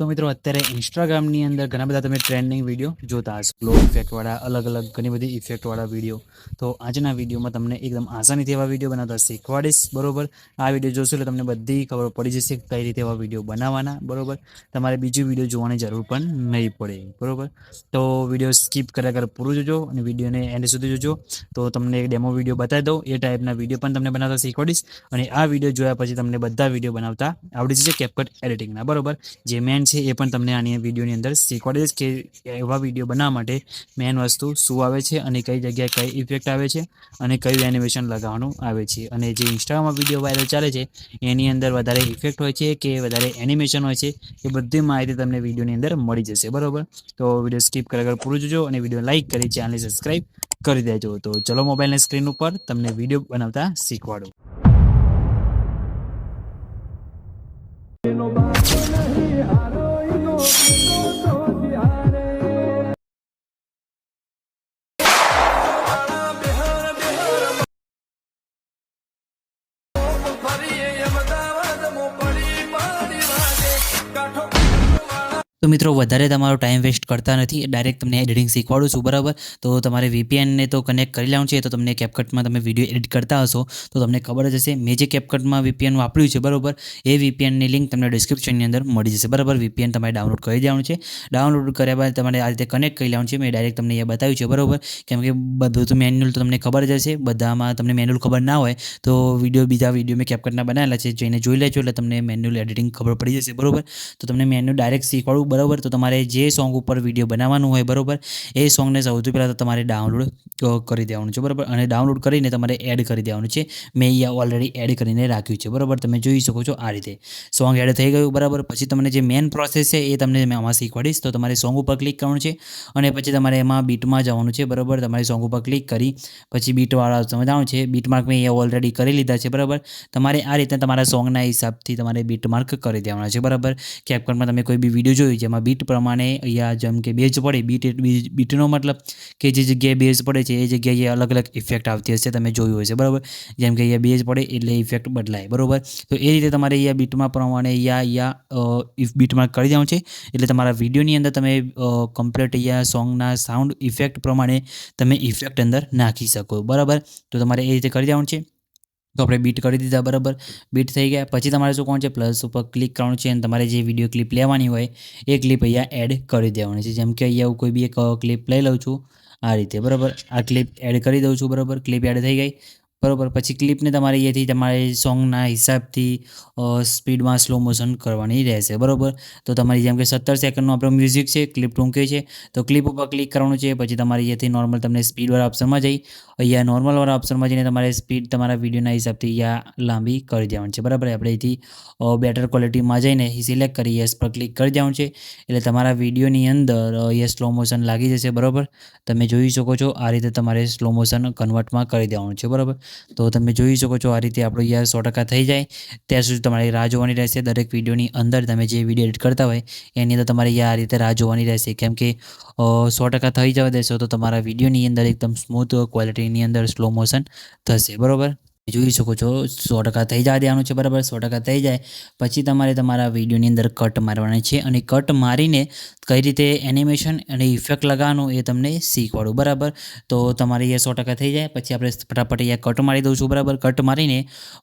તો મિત્રો અત્યારે ઇન્સ્ટાગ્રામની અંદર ઘણા બધા તમે ટ્રેન્ડિંગ વિડીયો જોતા હશો, ગ્લો ઇફેક્ટવાળા અલગ અલગ ઘણી બધી ઇફેક્ટવાળા વિડીયો. તો આજના વિડીયોમાં તમને એકદમ આસાનીથી એવા વિડીયો બનાવતા શીખવાડીશ. બરોબર, આ વિડીયો જોશો એટલે તમને બધી ખબર પડી જશે કઈ રીતે એવા વિડીયો બનાવવાના. બરોબર, તમારે બીજું વિડીયો જોવાની જરૂર પણ નહીં પડે. બરોબર, તો વિડીયો સ્કીપ કર્યા કર પૂરું જોજો અને વિડીયોને એન્ડ સુધી જોજો. તો તમને એક ડેમો વિડીયો બતાવી દઉં, એ ટાઈપના વિડીયો પણ તમને બનાવતા શીખવાડીશ. અને આ વિડીયો જોયા પછી તમને બધા વિડીયો બનાવતા આવડી જશે કેપકટ એડિટિંગના. બરોબર, જે મેન છે એ પણ તમને આની વિડીયોની અંદર શીખવાડી દઈશ કે એવા વિડીયો બનાવવા માટે મેન વસ્તુ શું આવે છે અને કઈ જગ્યાએ કઈ ઇફેક્ટ આવે છે અને કયું એનિમેશન લગાવવાનું આવે છે. અને જે ઇન્સ્ટાગ્રામમાં વિડીયો વાયરલ ચાલે છે એની અંદર વધારે ઇફેક્ટ હોય છે કે વધારે એનિમેશન હોય છે, એ બધી માહિતી તમને વિડીયોની અંદર મળી જશે. બરોબર, તો વિડીયો સ્કીપ કર્યા પૂરું જોજો અને વિડીયો લાઇક કરી ચેનલને સબસ્ક્રાઈબ કરી દેજો. તો ચલો મોબાઈલની સ્ક્રીન ઉપર તમને વિડીયો બનાવતા શીખવાડું. તો મિત્રો વધારે તમારો ટાઈમ વેસ્ટ કરતા નથી, ડાયરેક્ટ તમને એડિટિંગ શીખવાડું છું. બરાબર, તો તમારે VPNને તો કનેક્ટ કરી લેવાનું છે. તો તમને કેપકટમાં તમે વિડીયો એડિટ કરતા હશો તો તમને ખબર જ હશે. મેં જે કેપકટમાં VPN વાપર્યું છે, બરાબર, એ VPNની લિંક તમને ડિસ્ક્રિપ્શનની અંદર મળી જશે. બરાબર, VPN તમારે ડાઉનલોડ કરી દેવાનું છે. ડાઉનલોડ કર્યા બાદ તમારે આ રીતે કનેક્ટ કરી લેવાનું છે. મેં ડાયરેક્ટ તમને એ બતાવ્યું છે. બરાબર, કેમ કે બધું મેન્યુઅલ તો તમને ખબર જ હશે. બધામાં તમને મેન્યુઅલ ખબર ના હોય તો બીજા વિડીયો મેં કેપકટના બનાવેલા છે, જઈને જોઈ લેજો એટલે તમને મેન્યુઅલ એડિટિંગ ખબર પડી જશે. બરાબર, તો તમને મેન્યુ ડાયરેક્ટ શીખવાડું. બરાબર, તો તમારે જે સોંગ ઉપર વિડીયો બનાવવાનું હોય, બરાબર, એ સોંગને સૌથી પહેલાં તો તમારે ડાઉનલોડ કરી દેવાનું છે. બરાબર, અને ડાઉનલોડ કરીને તમારે એડ કરી દેવાનું છે. મેં અહીંયા ઓલરેડી એડ કરીને રાખ્યું છે. બરાબર, તમે જોઈ શકો છો આ રીતે સોંગ એડ થઈ ગયું. બરાબર, પછી તમને જે મેન પ્રોસેસ છે એ તમને મેં આમાં શીખવાડીશ. તો તમારે સોંગ ઉપર ક્લિક કરવાનું છે અને પછી તમારે એમાં બીટમાં જવાનું છે. બરાબર, તમારે સોંગ ઉપર ક્લિક કરી પછી બીટવાળા સમજાવવાનું છે. બીટમાર્ક મેં અહીંયા ઓલરેડી કરી લીધા છે. બરાબર, તમારે આ રીતે તમારા સોંગના હિસાબથી તમારે બીટમાર્ક કરી દેવાના છે. બરાબર, કેપકટમાં તમે કોઈ બી વિડીયો જોયું જેમાં બીટ પ્રમાણે અહીંયા જેમ કે બેઝ પડે, બીટનો મતલબ કે જે જગ્યાએ બેઝ પડે છે એ જગ્યાએ અલગ અલગ ઇફેક્ટ આવતી હશે, તમે જોયું હશે. બરાબર, જેમ કે અહીંયા બેઝ પડે એટલે ઇફેક્ટ બદલાય. બરાબર, તો એ રીતે તમારે અહીંયા બીટમાં પ્રમાણે અહીંયા બીટમાર્ક કરી દેવાનું છે. એટલે તમારા વિડીયોની અંદર તમે કમ્પ્લીટ અહીંયા સોંગના સાઉન્ડ ઇફેક્ટ પ્રમાણે તમે ઇફેક્ટ અંદર નાખી શકો. બરાબર, તો તમારે એ રીતે કરી દેવાનું છે. તો આપણે બીટ કરી દીધા. બરાબર, બીટ થઈ ગયા પછી તમારે શું કરવાનું છે, પ્લસ ઉપર ક્લિક કરવાનું છે અને તમારે જે વિડીયો ક્લિપ લેવાની હોય એ ક્લિપ અહીંયા એડ કરી દેવાની છે. જેમ કે અહીંયા હું કોઈ બી એક ક્લિપ લઈ લઉં છું આ રીતે. બરાબર, આ ક્લિપ એડ કરી દઉં છું. બરાબર, ક્લિપ એડ થઈ ગઈ. બરાબર, પછી ક્લિપને તમારે અહીંયાથી તમારે સોંગના હિસાબથી સ્પીડમાં સ્લો મોશન કરવાની રહેશે. બરાબર, તો તમારી જેમ કે 17 સેકન્ડનું આપણું મ્યુઝિક છે, ક્લિપ ટૂંકી છે, તો ક્લિપ ઉપર ક્લિક કરવાનું છે. પછી તમારે અહીંયાથી નોર્મલ તમને સ્પીડવાળા ઓપ્શનમાં જઈ અહીંયા નોર્મલવાળા ઓપ્શનમાં જઈને તમારે સ્પીડ તમારા વિડીયોના હિસાબથી અહીંયા લાંબી કરી દેવાની છે. બરાબર, આપણે અહીંથી બેટર ક્વોલિટીમાં જઈને સિલેક્ટ કરી યસ પર ક્લિક કરી દેવાનું છે. એટલે તમારા વિડીયોની અંદર અહીંયા સ્લો મોશન લાગી જશે. બરાબર, તમે જોઈ શકો છો આ રીતે તમારે સ્લો મોશન કન્વર્ટમાં કરી દેવાનું છે. બરાબર, તો તમે જોઈ શકો છો આ રીતે આપણું અહીંયા 100% થઈ જાય ત્યાં સુધી તમારે રાહ જોવાની રહેશે. દરેક વિડીયોની અંદર તમે જે વિડીયો એડિટ કરતા હોય એની અંદર તમારે આ રીતે રાહ જોવાની રહેશે. કેમ કે 100% થઈ જવા દેશો તો તમારા વિડીયોની અંદર એકદમ સ્મૂથ ક્વોલિટીની અંદર સ્લો મોશન થશે. બરાબર, જોઈ શકો છો 100% થઈ જવા દેવાનું છે. બરાબર, 100% થઈ જાય પછી તમારે તમારા વિડીયોની અંદર કટ મારવાની છે અને કટ મારીને કઈ રીતે એનિમેશન અને ઇફેક્ટ લગાવવાનું એ તમને શીખવાડું. બરાબર, તો તમારે અહીંયા 100% થઈ જાય પછી આપણે ફટાફટ અહીંયા કટ મારી દઉં છું. બરાબર, કટ મારીને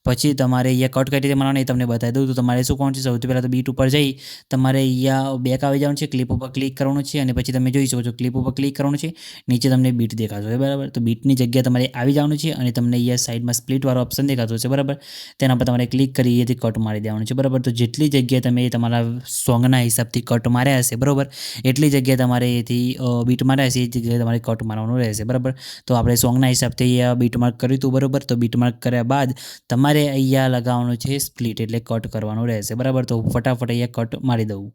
પછી તમારે અહીંયા કટ કઈ રીતે મારવાનું એ તમને બતાવી દઉં. તો તમારે શું કરવાનું છે, સૌથી પહેલાં તો બીટ ઉપર જઈ તમારે અહીંયા બેક આવી જવાનું છે, ક્લિપ ઉપર ક્લિક કરવાનું છે અને પછી તમે જોઈ શકો છો ક્લિપ ઉપર ક્લિક કરવાનું છે, નીચે તમને બીટ દેખાશે. બરાબર, તો બીટની જગ્યાએ તમારે આવી જવાનું છે અને તમને અહીંયા સાઈડમાં સ્પ્લિટ ઓપ્શન દેખાતો છે. બરાબર, તેના પર તમારે ક્લિક કરી એથી કટ મારી દેવાનું છે. બરાબર, તો જેટલી જગ્યાએ તમે તમારા સોંગના હિસાબથી કટ માર્યા હશે, બરાબર, એટલી જગ્યાએ તમારે એથી બીટ માર્યા હશે એ જગ્યાએ તમારે કટ મારવાનું રહેશે. બરાબર, તો આપણે સોંગના હિસાબથી અહીંયા બીટ માર્ક કર્યું હતું. બરાબર, તો બીટ માર્ક કર્યા બાદ તમારે અહીંયા લગાવવાનું છે સ્પ્લિટ એટલે કટ કરવાનું રહેશે. બરાબર, તો ફટાફટ અહીંયા કટ મારી દઉં.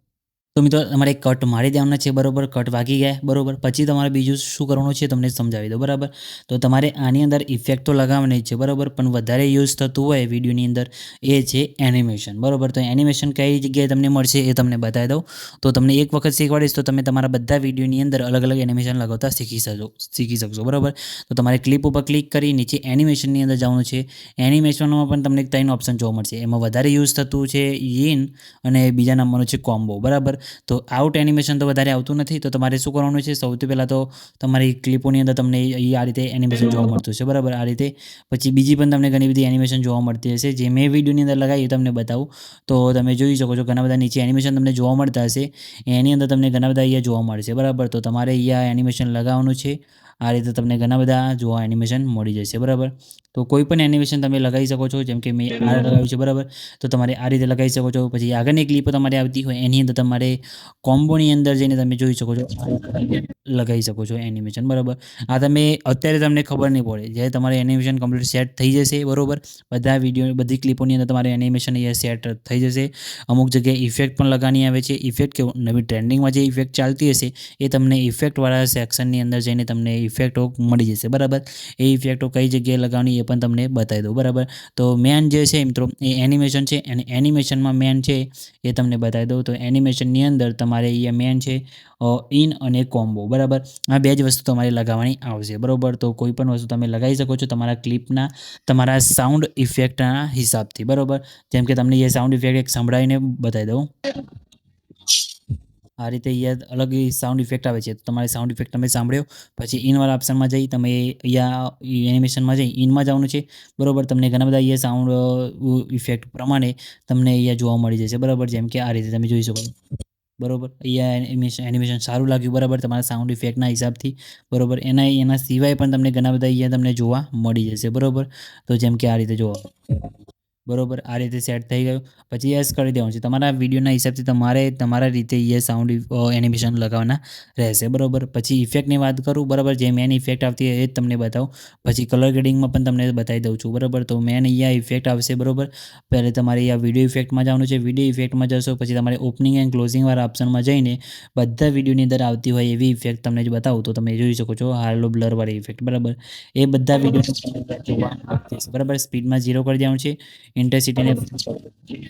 તો મિત્રો તમારે કટ મારી દેવાના છે. બરાબર, કટ વાગી ગયા. બરાબર, પછી તમારે બીજું શું કરવાનું છે તમને સમજાવી દો. બરાબર, તો તમારે આની અંદર ઇફેક્ટ તો લગાવવાની જ છે. બરાબર, પણ વધારે યુઝ થતું હોય વિડીયોની અંદર એ છે એનિમેશન. બરાબર, તો એનિમેશન કઈ જગ્યાએ તમને મળશે એ તમને બતાવી દઉં. તો તમને એક વખત શીખવાડીશ તો તમે તમારા બધા વિડીયોની અંદર અલગ અલગ એનિમેશન લગાવતા શીખી શકશો. બરાબર, તો તમારે ક્લિપ ઉપર ક્લિક કરી નીચે એનિમેશનની અંદર જવાનું છે. એનિમેશનમાં પણ તમને 3 ઓપ્શન જોવા મળશે. એમાં વધારે યુઝ થતું છે ઈન અને બીજા નંબરનું છે કોમ્બો. બરાબર, તો આઉટ એનિમેશન તો વધારે આવતું નથી. તો તમારે શું કરવાનું છે, સૌથી પહેલાં તો તમારી ક્લિપોની અંદર તમને આ રીતે એનિમેશન જોવા મળતું છે, બરાબર. આ રીતે પછી બીજી પણ તમને ઘણી બધી એનિમેશન જોવા મળતી હશે, જે મેં વિડીયોની અંદર લગાવી તમને બતાવું. તો તમે જોઈ શકો છો ઘણા બધા નીચે એનિમેશન તમને જોવા મળતા હશે. એની અંદર તમને ઘણા બધા અહીંયા જોવા મળશે, બરાબર. તો તમારે અહીંયા એનિમેશન લગાવવાનું છે. આ રીતે તમને ઘણા બધા જોવા એનિમેશન મળી જશે, બરાબર. તો કોઈ પણ એનિમેશન તમે લગાવી શકો છો, જેમ કે મેં આ લગાવ્યું છે, બરાબર. તો તમારે આ રીતે લગાવી શકો છો. પછી આગળની ક્લિપ તમારે આવતી હોય એની અંદર તમારે કોમ્બોની અંદર જઈને તમે જોઈ શકો છો, લગાવી શકો છો એનિમેશન, બરાબર. આ તમે અત્યારે તમને ખબર નહીં પડે, જ્યારે તમારે એનિમેશન કમ્પ્લીટ સેટ થઈ જશે, બરાબર. બધા વિડીયો બધી ક્લિપોની અંદર તમારે એનિમેશન અહીંયા સેટ થઈ જશે. અમુક જગ્યાએ ઇફેક્ટ પણ લગાવવાની આવે છે. ઇફેક્ટ કેવું, નવી ટ્રેન્ડિંગમાં જે ઇફેક્ટ ચાલતી હશે એ તમને ઇફેક્ટવાળા સેક્શનની અંદર જઈને તમને ઇફેક્ટો મળી જશે, બરાબર. એ ઇફેક્ટો કઈ જગ્યાએ લગાવવાની એ પણ તમને બતાવી દઉં, બરાબર. તો મેન જે છે મિત્રો એ એનિમેશન છે, અને એનિમેશનમાં મેન છે એ તમને બતાવી દઉં. તો એનિમેશનની અંદર તમારે અહીંયા મેન છે ઇન અને કોમ્બો, બરાબર. આ બે જ વસ્તુ તમારે લગાવવાની આવશે, બરાબર. તો કોઈ પણ વસ્તુ તમે લગાવી શકો છો તમારા ક્લિપના, તમારા સાઉન્ડ ઇફેક્ટના હિસાબથી, બરાબર. જેમ કે તમને એ સાઉન્ડ ઇફેક્ટ એક સંભળાવીને બતાવી દઉં. આ રીતે અહીંયા અલગ સાઉન્ડ ઇફેક્ટ આવે છે. તો તમારે સાઉન્ડ ઇફેક્ટ તમે સાંભળ્યો, પછી ઇનવાળા ઓપ્શનમાં જઈ તમે અહીંયા એનિમેશનમાં જઈ ઇનમાં જવાનું છે, બરાબર. તમને ઘણા બધા અહીંયા સાઉન્ડ ઇફેક્ટ પ્રમાણે તમને અહીંયા જોવા મળી જશે, બરાબર. જેમ કે આ રીતે તમે જોઈ શકો, બરાબર. અહીંયા એનિમેશન સારું લાગ્યું, બરાબર, તમારા સાઉન્ડ ઇફેક્ટના હિસાબથી, બરાબર. એના સિવાય પણ તમને ઘણા બધા અહીંયા તમને જોવા મળી જશે, બરાબર. તો જેમ કે આ રીતે જોવા, બરાબર. આ રીતે સેટ થઈ ગયું. પછી યસ કરી દેવાનું છે. તમારા વિડીયોના હિસાબથી તમારે તમારા રીતે એ સાઉન્ડ એનિમેશન લગાવવાના રહેશે, બરાબર. પછી ઇફેક્ટની વાત કરું, બરાબર. જે મેન ઇફેક્ટ આવતી હોય એ જ તમને બતાવું. પછી કલર ગ્રેડિંગમાં પણ તમને બતાવી દઉં છું, બરાબર. તો મેન અહીંયા ઇફેક્ટ આવશે, બરાબર. પહેલે તમારે અહીંયા વિડીયો ઇફેક્ટમાં જવાનું છે. વિડીયો ઇફેક્ટમાં જશો પછી તમારે ઓપનિંગ એન્ડ ક્લોઝિંગવાળા ઓપ્શનમાં જઈને બધા વિડીયોની અંદર આવતી હોય એવી ઇફેક્ટ તમને જ બતાવું. તો તમે જોઈ શકો છો હાલો બ્લરવાળી ઇફેક્ટ, બરાબર. એ બધા વિડીયો જોવા મળશે, બરાબર. સ્પીડમાં 0 કરી દેવાનું છે. ઇન્ટેન્સિટીને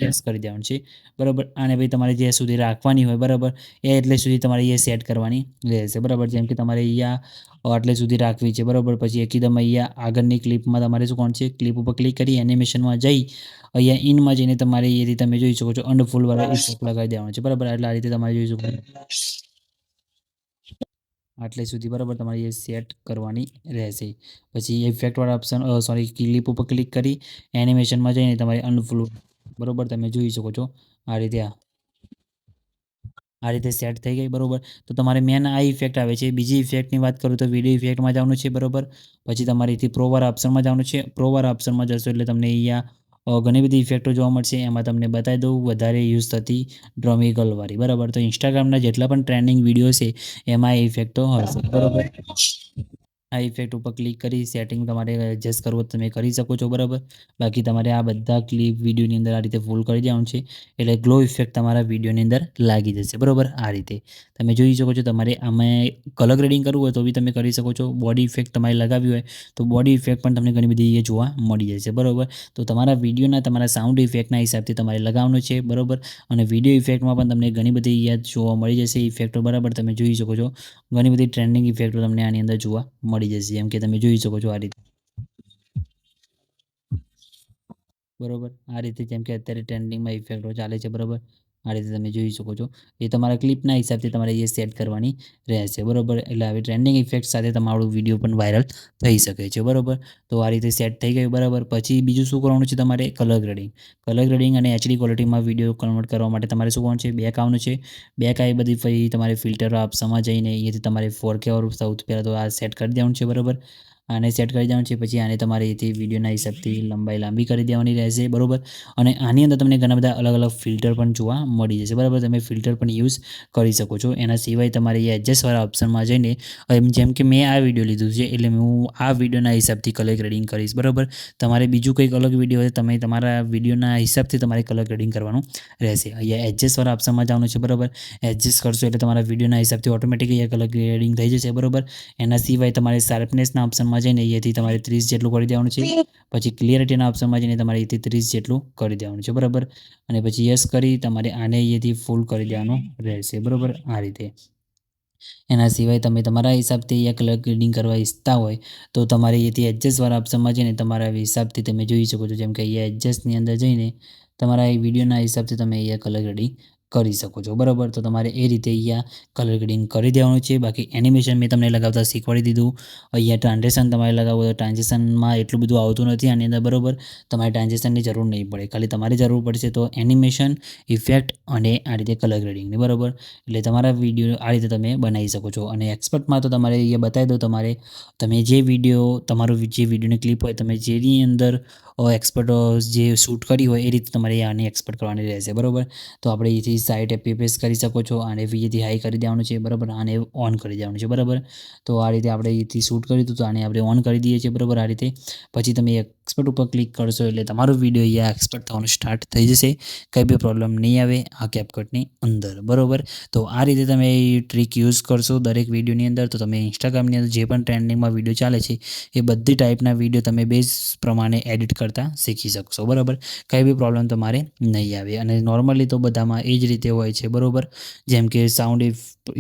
યસ કરી દેવાનું છે, બરાબર. અને ભાઈ તમારે જ્યાં સુધી રાખવાની હોય, બરાબર, એ એટલે સુધી તમારે એ સેટ કરવાની રહેશે, બરાબર. જેમ કે તમારે અહીંયા આટલે સુધી રાખવી છે, બરાબર. પછી એકદમ અહીંયા આગળની ક્લિપમાં તમારે શું કોણ છે, ક્લિપ ઉપર ક્લિક કરી એનિમેશનમાં જઈ અહીંયા ઇનમાં જઈને તમારે એથી તમે જોઈ શકો છો અનફુલવાળા ઇફેક્ટ લગાવી દેવાનો છે, બરાબર. એટલે આ રીતે તમારે જોઈ શકો આટલે સુધી, બરાબર, તમારે એ સેટ કરવાની રહેશે. પછી ઇફેક્ટવાળા ઓપ્શન ક્લિપ ઉપર ક્લિક કરી એનિમેશનમાં જઈને તમારે અનફુલ, બરાબર, તમે જોઈ શકો છો આ રીતે આ રીતે સેટ થઈ ગઈ, બરાબર. તો તમારે મેન આ ઇફેક્ટ આવે છે. બીજી ઇફેક્ટની વાત કરું તો વિડીયો ઇફેક્ટમાં જવાનું છે, બરાબર. પછી તમારે અહીંથી પ્રોવાળા ઓપ્શનમાં જવાનું છે. પ્રોવાળા ઓપ્શનમાં જશો એટલે તમને અહીંયા ઘણી બધી ઇફેક્ટો જોવા મળશે. એમાં તમને બતાવી દઉં વધારે યુઝ થતી ડ્રોમિકલવાળી, બરાબર. તો ઇન્સ્ટાગ્રામના જેટલા પણ ટ્રેન્ડિંગ વિડીયો છે એમાં એ ઇફેક્ટો હશે, બરાબર. આ ઇફેક્ટ ઉપર ક્લિક કરી સેટિંગ તમારે એડજસ્ટ કરવો તમે કરી શકો છો, બરાબર. બાકી તમારે આ બધા ક્લિપ વિડીયોની અંદર આ રીતે ફૂલ કરી દેવાનું છે, એટલે ગ્લો ઇફેક્ટ તમારા વિડીયોની અંદર લાગી જશે, બરાબર. આ રીતે તમે જોઈ શકો છો. તમારે આમાં કલર ગ્રેડિંગ કરવું હોય તો બી તમે કરી શકો છો. બોડી ઇફેક્ટ તમારે લગાવી હોય તો બોડી ઇફેક્ટ પણ તમને ઘણી બધી એ જોવા મળી જશે, બરાબર. તો તમારા વિડીયોના તમારા સાઉન્ડ ઇફેક્ટના હિસાબથી તમારે લગાવવાનું છે, બરાબર. અને વિડીયો ઇફેક્ટમાં પણ તમને ઘણી બધી યાદ જોવા મળી જશે ઇફેક્ટો, બરાબર. તમે જોઈ શકો છો ઘણી બધી ટ્રેન્ડિંગ ઇફેક્ટો તમને આની અંદર જોવા મળી જશે, જેમ કે તમે જોઈ શકો છો આ રીતે, બરાબર. આ રીતે જેમ કે અત્યારે ટ્રેન્ડિંગમાં ઇફેક્ટો ચાલે છે, બરાબર. આ રીતે તમે જોઈ શકો છો. એ તમારા ક્લિપના હિસાબથી તમારે એ સેટ કરવાની રહેશે, બરાબર. એટલે આવી ટ્રેન્ડિંગ ઇફેક્ટ સાથે તમારું વિડીયો પણ વાયરલ થઈ શકે છે, બરાબર. તો આ રીતે સેટ થઈ ગયું, બરાબર. પછી બીજું શું કરવાનું છે તમારે, કલર ગ્રેડિંગ. કલર ગ્રેડિંગ અને એચડી ક્વોલિટીમાં વિડીયો કન્વર્ટ કરવા માટે તમારે શું કરવાનું છે, બેક આવવાનું છે. બેક આવી બધી ફરી તમારે ફિલ્ટર ઓપ્શનમાં જઈને અહીંયાથી તમારે 4K સૌથી પહેલાં તો આ સેટ કરી દેવાનું છે, બરાબર. આને સેટ કરી દેવાનું છે. પછી આને તમારે અહીંથી વિડીયોના હિસાબથી લંબાઈ લાંબી કરી દેવાની રહેશે, બરાબર. અને આની અંદર તમને ઘણા બધા અલગ અલગ ફિલ્ટર પણ જોવા મળી જશે, બરાબર. તમે ફિલ્ટર પણ યુઝ કરી શકો છો. એના સિવાય તમારે એ એડજસ્ટવાળા ઓપ્શનમાં જઈને જેમ કે મેં આ વિડીયો લીધું છે એટલે હું આ વિડીયોના હિસાબથી કલર ગ્રેડિંગ કરીશ, બરાબર. તમારે બીજું કંઈક અલગ વિડીયો હોય તમે તમારા વિડીયોના હિસાબથી તમારે કલર ગ્રેડિંગ કરવાનું રહેશે. અહીંયા એડજસ્ટવાળા ઓપ્શનમાં જવાનું છે, બરાબર. એડજસ્ટ કરશો એટલે તમારા વિડીયોના હિસાબથી ઓટોમેટિક અહીંયા કલર ગ્રેડિંગ થઈ જશે, બરાબર. એના સિવાય તમારે શાર્પનેસના ઓપ્શનમાં જઈને અહીંયાથી તમારે 30 જેટલું કરી દેવાનું છે. પછી ક્લિયરિટીના ઓપ્શનમાં જઈને તમારે અહીંથી 30 જેટલું કરી દેવાનું છે, બરાબર. અને પછી યસ કરી તમારે આને અહીંયાથી ફૂલ કરી દેવાનું રહેશે, બરાબર. આ રીતે એના સિવાય તમે તમારા હિસાબથી અહીંયા કલર ગ્રેડિંગ કરવા ઈચ્છતા હોય તો તમારે અહીંયાથી એડજસ્ટવાળા ઓપ્શનમાં જઈને તમારા હિસાબથી તમે જોઈ શકો છો. જેમ કે અહીંયા એડજસ્ટની અંદર જઈને તમારા એ વિડીયોના હિસાબથી તમે અહીંયા કલર ગ્રેડિંગ કરી શકો છો, બરાબર. તો તમારે એ રીતે અહીંયા કલર ગ્રેડિંગ કરી દેવાનું છે. બાકી એનિમેશન મેં તમને લગાવતા શીખવાડી દીધું. અહીંયા ટ્રાન્ઝેક્શન તમારે લગાવવું હોય તો ટ્રાન્ઝેક્શનમાં એટલું બધું આવતું નથી આની અંદર, બરાબર. તમારે ટ્રાન્ઝેક્શનની જરૂર નહીં પડે, ખાલી તમારે જરૂર પડશે તો એનિમેશન, ઇફેક્ટ અને આ રીતે કલર ગ્રેડિંગની, બરાબર. એટલે તમારા વિડીયો આ રીતે તમે બનાવી શકો છો. અને એક્સપર્ટમાં તો તમારે અહીંયા બતાવી દો, તમે જે વિડીયો તમારું જે વિડીયોની ક્લિપ હોય તમે જેની અંદર એક્સપર્ટ જે શૂટ કરી હોય એ રીતે તમારે આની એક્સપર્ટ કરવાની રહેશે, બરાબર. તો આપણે અહીંથી સાઈડ FPS કરી શકો છો. આને અહીંથી હાઈ કરી દેવાનું છે, બરાબર. આને ઓન કરી દેવાનું છે, બરાબર. તો આ રીતે આપણે અહીંથી શૂટ કર્યું હતું તો આને આપણે ઓન કરી દઈએ છીએ, બરાબર. આ રીતે પછી તમે એક્સપર્ટ ઉપર ક્લિક કરશો એટલે તમારો વિડીયો અહીંયા એક્સપર્ટ થવાનું સ્ટાર્ટ થઈ જશે. કંઈ બી પ્રોબ્લેમ નહીં આવે આ CapCutની અંદર, બરાબર. તો આ રીતે તમે ટ્રીક યુઝ કરશો દરેક વિડીયોની અંદર તો તમે ઇન્સ્ટાગ્રામની અંદર જે પણ ટ્રેન્ડિંગમાં વિડીયો ચાલે છે એ બધી ટાઈપના વિડીયો તમે બેઝ પ્રમાણે એડિટ કરતા શીખી શકશો, બરાબર. કંઈ બી પ્રોબ્લેમ તમારે નહીં આવે. અને નોર્મલી તો બધામાં એ જ રીતે હોય છે, બરાબર. જેમ કે સાઉન્ડ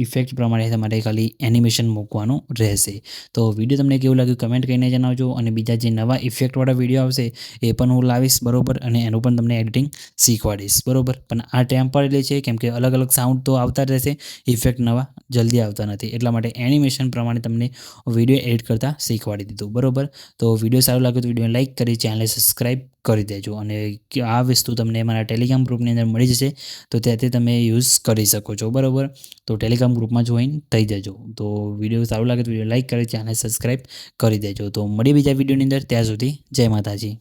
ઇફેક્ટ પ્રમાણે તમારે ખાલી એનિમેશન મૂકવાનું રહેશે. તો વિડીયો તમને કેવું લાગ્યું કમેન્ટ કરીને જણાવજો. અને બીજા જે નવા ઇફેક્ટવાળા વિડીયો આવશે એ પણ હું લાવીશ, બરાબર. અને એનું પણ તમને એડિટિંગ શીખવાડીશ, બરાબર. પણ આ ટેમ્પરરી છે કેમ કે અલગ અલગ સાઉન્ડ તો આવતા રહેશે, ઇફેક્ટ નવા જલ્દી આવતા નથી, એટલા માટે એનિમેશન પ્રમાણે તમને વિડીયો એડિટ કરતાં શીખવાડી દીધું, બરાબર. તો વિડીયો સારું લાગ્યું તો વિડીયોને લાઇક કરી ચેનલને સબસ્ક્રાઈબ કરી દેજો. અને આ વસ્તુ તમને મારા ટેલિગ્રામ ગ્રુપની અંદર મળી જશે તો ત્યાંથી તમે યુઝ કરી શકો છો, બરાબર. તો ટેલિગ્રામ ગ્રુપમાં જોઈન થઈ જજો. તો વિડીયો સારું લાગે તો વિડીયો લાઇક કરી ચેનલને સબસ્ક્રાઈબ કરી દેજો. તો મળીએ બીજા વિડીયોની અંદર, ત્યાં સુધી જય માતાજી.